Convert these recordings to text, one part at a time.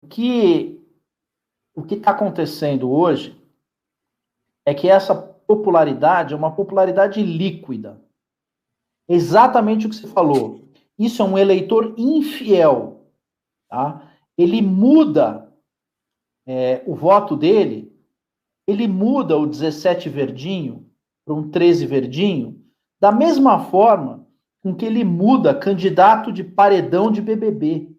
que o que está acontecendo hoje é que essa popularidade é uma popularidade líquida. Exatamente o que você falou. Isso é um eleitor infiel. Tá? Ele muda o voto dele, ele muda o 17 verdinho para um 13 verdinho, da mesma forma com que ele muda candidato de paredão de BBB.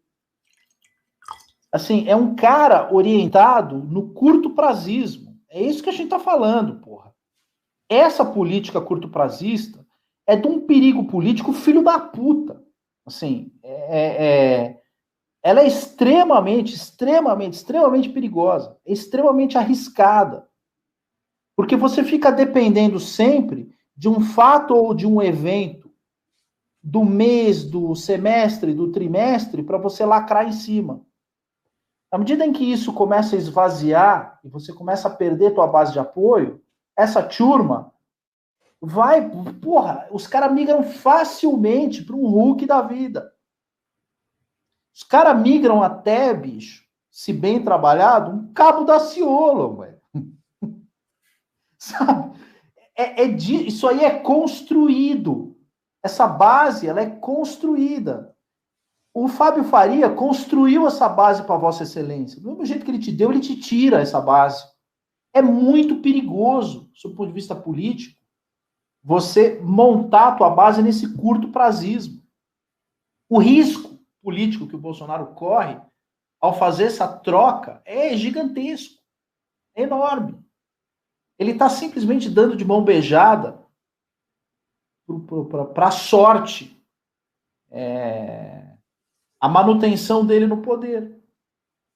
Assim, é um cara orientado no curto prazismo. É isso que a gente está falando, porra. Essa política curto-prazista é de um perigo político filho da puta. Assim, ela é extremamente perigosa, é extremamente arriscada. Porque você fica dependendo sempre de um fato ou de um evento do mês, do semestre, do trimestre, para você lacrar em cima. À medida em que isso começa a esvaziar e você começa a perder tua base de apoio, essa turma vai, porra, os caras migram facilmente para um Hulk da vida. Os caras migram até, bicho, se bem trabalhado, um Cabo da Ciolo, velho. Sabe? Isso aí é construído. Essa base, ela é construída. O Fábio Faria construiu essa base para Vossa Excelência. Do mesmo jeito que ele te deu, ele te tira essa base. É muito perigoso, do ponto de vista político, você montar a tua base nesse curto prazismo. O risco político que o Bolsonaro corre ao fazer essa troca é gigantesco, é enorme. Ele está simplesmente dando de mão beijada para a sorte a manutenção dele no poder.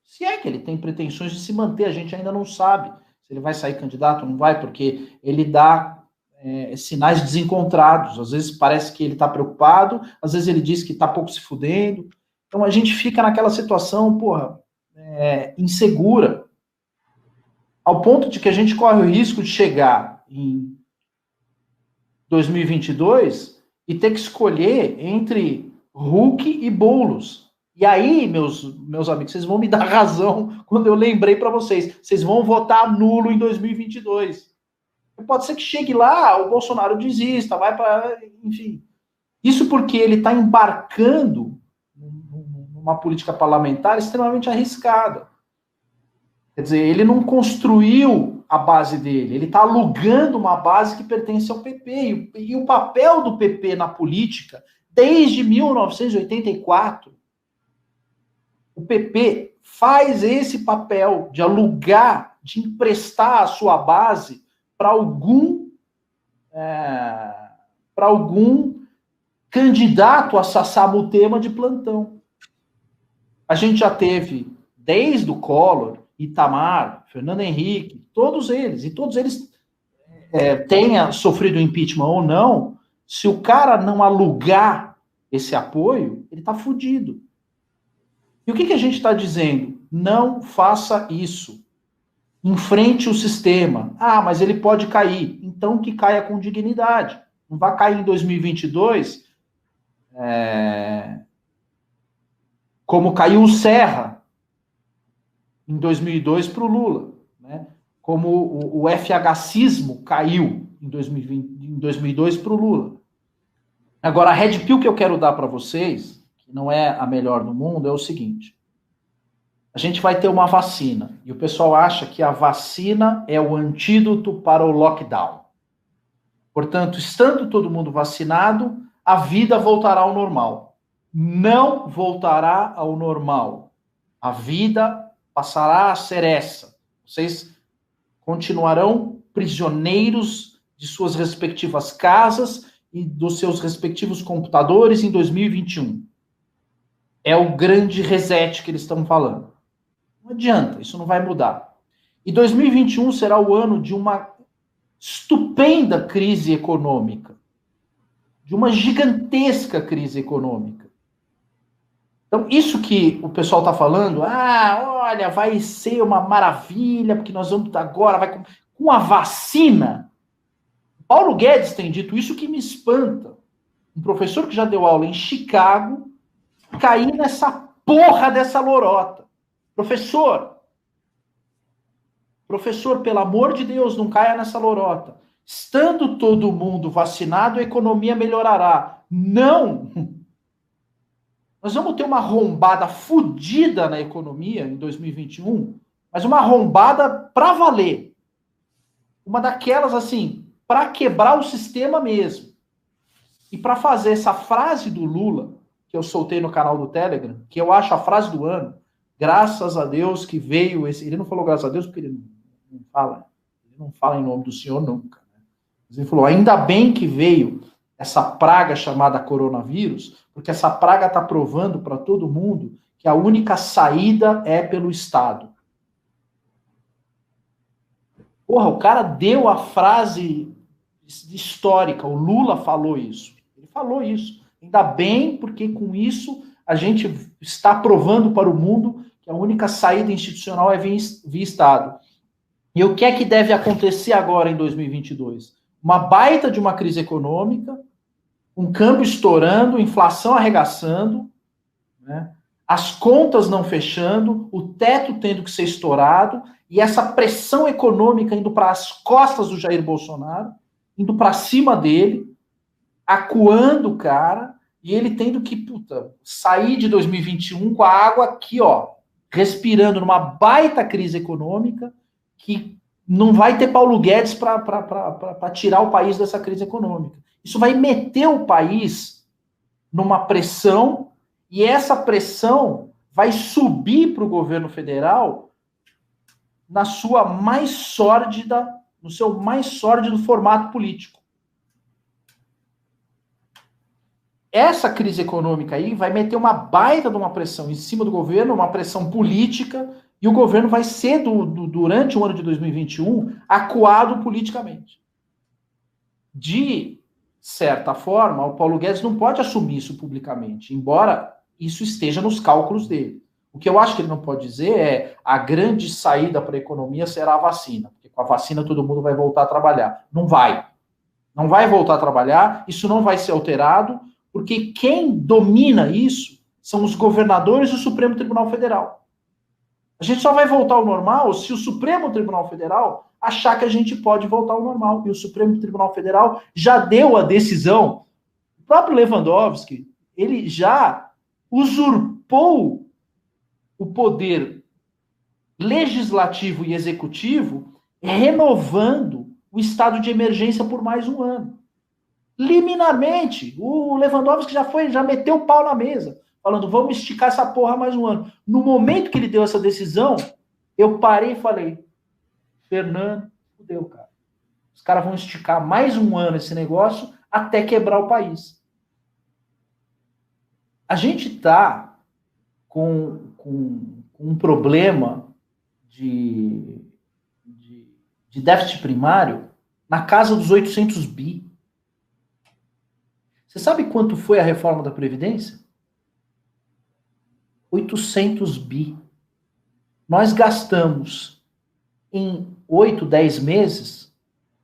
Se é que ele tem pretensões de se manter, a gente ainda não sabe se ele vai sair candidato ou não vai, porque ele dá sinais desencontrados. Às vezes parece que ele está preocupado, às vezes ele diz que está pouco se fudendo. Então a gente fica naquela situação, porra, insegura, ao ponto de que a gente corre o risco de chegar em 2022 e ter que escolher entre Hulk e Boulos. E aí, meus amigos, vocês vão me dar razão quando eu lembrei para vocês. Vocês vão votar nulo em 2022. Pode ser que chegue lá, o Bolsonaro desista, vai para... Enfim. Isso porque ele está embarcando numa política parlamentar extremamente arriscada. Quer dizer, ele não construiu a base dele, ele está alugando uma base que pertence ao PP. E o papel do PP na política, desde 1984, o PP faz esse papel de alugar, de emprestar a sua base para algum candidato a Sassamutema de plantão. A gente já teve, desde o Collor, Itamar, Fernando Henrique, todos eles tenha sofrido impeachment ou não, se o cara não alugar esse apoio, ele está fudido. E o que a gente está dizendo? Não faça isso. Enfrente o sistema. Ah, mas ele pode cair. Então que caia com dignidade. Não vai cair em 2022 como caiu o Serra em 2002 para o Lula. Né? Como o FHCismo caiu em 2002 para o Lula. Agora, a red pill que eu quero dar para vocês, que não é a melhor do mundo, é o seguinte. A gente vai ter uma vacina, e o pessoal acha que a vacina é o antídoto para o lockdown. Portanto, estando todo mundo vacinado, a vida voltará ao normal. Não voltará ao normal. A vida passará a ser essa. Vocês continuarão prisioneiros de suas respectivas casas e dos seus respectivos computadores em 2021. É o grande reset que eles estão falando. Não adianta, isso não vai mudar. E 2021 será o ano de uma estupenda crise econômica. De uma gigantesca crise econômica. Então, isso que o pessoal está falando, olha, vai ser uma maravilha, porque nós vamos agora, com a vacina. Paulo Guedes tem dito isso que me espanta. Um professor que já deu aula em Chicago cair nessa porra dessa lorota. Professor, pelo amor de Deus, não caia nessa lorota. Estando todo mundo vacinado, a economia melhorará. Não! Nós vamos ter uma arrombada fodida na economia em 2021, mas uma arrombada pra valer. Uma daquelas, assim, para quebrar o sistema mesmo. E para fazer essa frase do Lula, que eu soltei no canal do Telegram, que eu acho a frase do ano, graças a Deus que veio esse... Ele não falou graças a Deus porque ele não fala em nome do Senhor nunca. Né? Mas ele falou, ainda bem que veio essa praga chamada coronavírus, porque essa praga está provando para todo mundo que a única saída é pelo Estado. Porra, o cara deu a frase histórica, o Lula falou isso. Ele falou isso. Ainda bem, porque com isso a gente está provando para o mundo que a única saída institucional é via Estado. E o que é que deve acontecer agora em 2022? Uma baita de uma crise econômica, um câmbio estourando, inflação arregaçando, né? As contas não fechando, o teto tendo que ser estourado, e essa pressão econômica indo para as costas do Jair Bolsonaro, indo para cima dele, acuando o cara, e ele tendo que, sair de 2021 com a água aqui, ó, respirando numa baita crise econômica, que não vai ter Paulo Guedes para tirar o país dessa crise econômica. Isso vai meter o país numa pressão, e essa pressão vai subir para o governo federal na sua mais sórdida, no seu mais sórdido formato político. Essa crise econômica aí vai meter uma baita de uma pressão em cima do governo, uma pressão política, e o governo vai ser, durante o ano de 2021, acuado politicamente. De certa forma, o Paulo Guedes não pode assumir isso publicamente, embora isso esteja nos cálculos dele. O que eu acho que ele não pode dizer é a grande saída para a economia será a vacina, porque com a vacina todo mundo vai voltar a trabalhar. Não vai. Não vai voltar a trabalhar, isso não vai ser alterado, porque quem domina isso são os governadores e o Supremo Tribunal Federal. A gente só vai voltar ao normal se o Supremo Tribunal Federal achar que a gente pode voltar ao normal. E o Supremo Tribunal Federal já deu a decisão. O próprio Lewandowski, ele já usurpou o poder legislativo e executivo, renovando o estado de emergência por mais um ano. Liminarmente, o Lewandowski já meteu o pau na mesa, falando, vamos esticar essa porra mais um ano. No momento que ele deu essa decisão, eu parei e falei, Fernando, fudeu, cara. Os caras vão esticar mais um ano esse negócio até quebrar o país. A gente tá com um problema de déficit primário na casa dos 800 bi. Você sabe quanto foi a reforma da Previdência? 800 bi. Nós gastamos em 8, 10 meses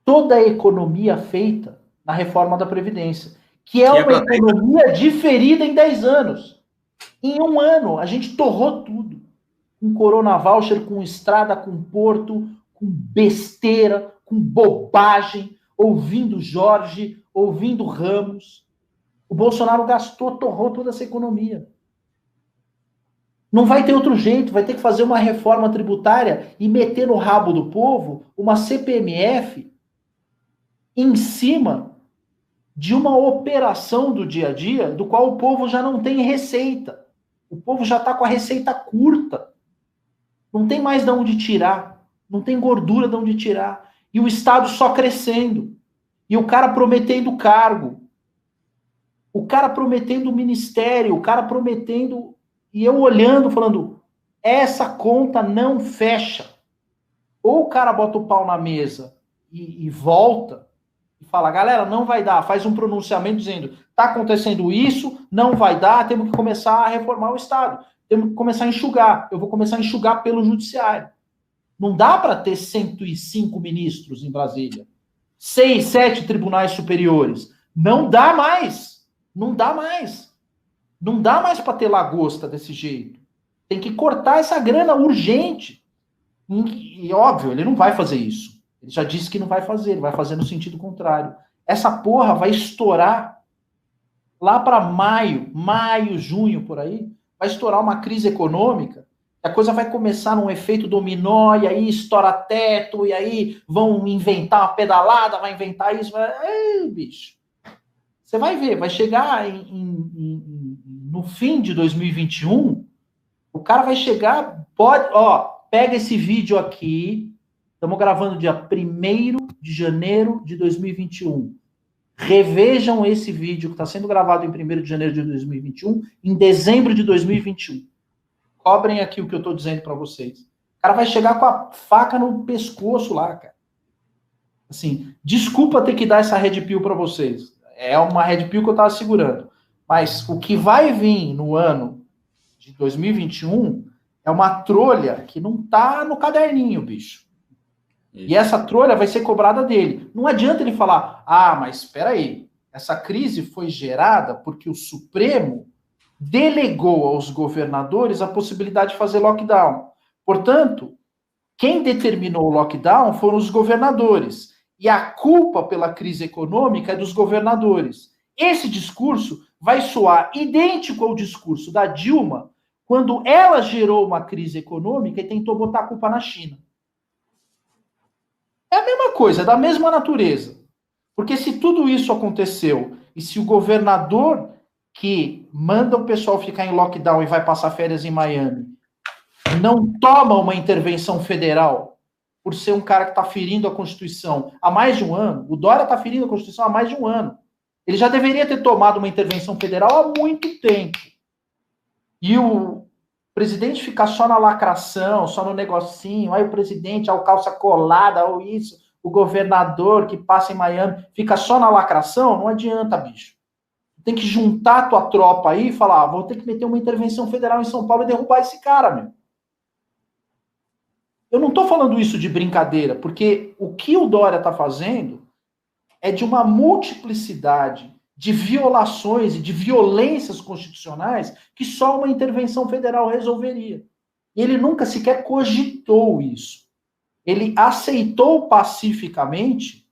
toda a economia feita na reforma da Previdência, que é uma economia diferida em 10 anos. Em um ano, a gente torrou tudo. Com Corona Voucher, com estrada, com porto, com besteira, com bobagem, ouvindo Jorge, ouvindo Ramos. O Bolsonaro torrou toda essa economia. Não vai ter outro jeito, vai ter que fazer uma reforma tributária e meter no rabo do povo uma CPMF em cima de uma operação do dia a dia do qual o povo já não tem receita. O povo já está com a receita curta. Não tem mais de onde tirar. Não tem gordura de onde tirar. E o Estado só crescendo. E o cara prometendo cargo. O cara prometendo ministério. O cara prometendo... E eu olhando, falando, essa conta não fecha. Ou o cara bota o pau na mesa e volta e fala, galera, não vai dar. Faz um pronunciamento dizendo, tá acontecendo isso, não vai dar, temos que começar a reformar o Estado. Temos que começar a enxugar. Eu vou começar a enxugar pelo judiciário. Não dá para ter 105 ministros em Brasília. 6, 7 tribunais superiores. Não dá mais. Não dá mais. Não dá mais para ter lagosta desse jeito. Tem que cortar essa grana urgente. E óbvio, ele não vai fazer isso. Ele já disse que não vai fazer, ele vai fazer no sentido contrário. Essa porra vai estourar lá para maio, junho, por aí, vai estourar uma crise econômica, a coisa vai começar num efeito dominó, e aí estoura teto, e aí vão inventar uma pedalada, vai inventar isso, bicho. Você vai ver, vai chegar no fim de 2021, o cara vai chegar, pega esse vídeo aqui, estamos gravando dia 1º de janeiro de 2021. Revejam esse vídeo que está sendo gravado em 1º de janeiro de 2021, em dezembro de 2021. Cobrem aqui o que eu estou dizendo para vocês. O cara vai chegar com a faca no pescoço lá, cara. Assim, desculpa ter que dar essa red pill para vocês. É uma red pill que eu estava segurando. Mas o que vai vir no ano de 2021 é uma trolha que não tá no caderninho, bicho. E essa trolha vai ser cobrada dele. Não adianta ele falar, mas espera aí, essa crise foi gerada porque o Supremo delegou aos governadores a possibilidade de fazer lockdown. Portanto, quem determinou o lockdown foram os governadores. E a culpa pela crise econômica é dos governadores. Esse discurso vai soar idêntico ao discurso da Dilma quando ela gerou uma crise econômica e tentou botar a culpa na China. É a mesma coisa, é da mesma natureza. Porque se tudo isso aconteceu e se o governador que manda o pessoal ficar em lockdown e vai passar férias em Miami não toma uma intervenção federal por ser um cara que está ferindo a Constituição há mais de um ano, o Dória está ferindo a Constituição há mais de um ano. Ele já deveria ter tomado uma intervenção federal há muito tempo. E o presidente ficar só na lacração, só no negocinho, aí o presidente, a calça colada, ou isso, o governador que passa em Miami, fica só na lacração, não adianta, bicho. Tem que juntar a tua tropa aí e falar, vou ter que meter uma intervenção federal em São Paulo e derrubar esse cara, meu. Eu não estou falando isso de brincadeira, porque o que o Dória está fazendo é de uma multiplicidade de violações e de violências constitucionais que só uma intervenção federal resolveria. E ele nunca sequer cogitou isso. Ele aceitou pacificamente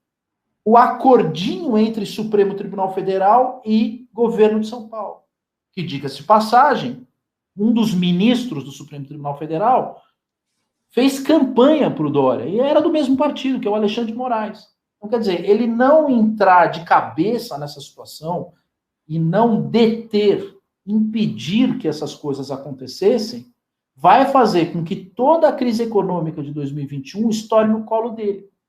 o acordinho entre Supremo Tribunal Federal e governo de São Paulo. Que, diga-se de passagem, um dos ministros do Supremo Tribunal Federal fez campanha para o Dória, e era do mesmo partido, que é o Alexandre de Moraes. Então, quer dizer, ele não entrar de cabeça nessa situação e não deter, impedir que essas coisas acontecessem, vai fazer com que toda a crise econômica de 2021 estoure no colo dele.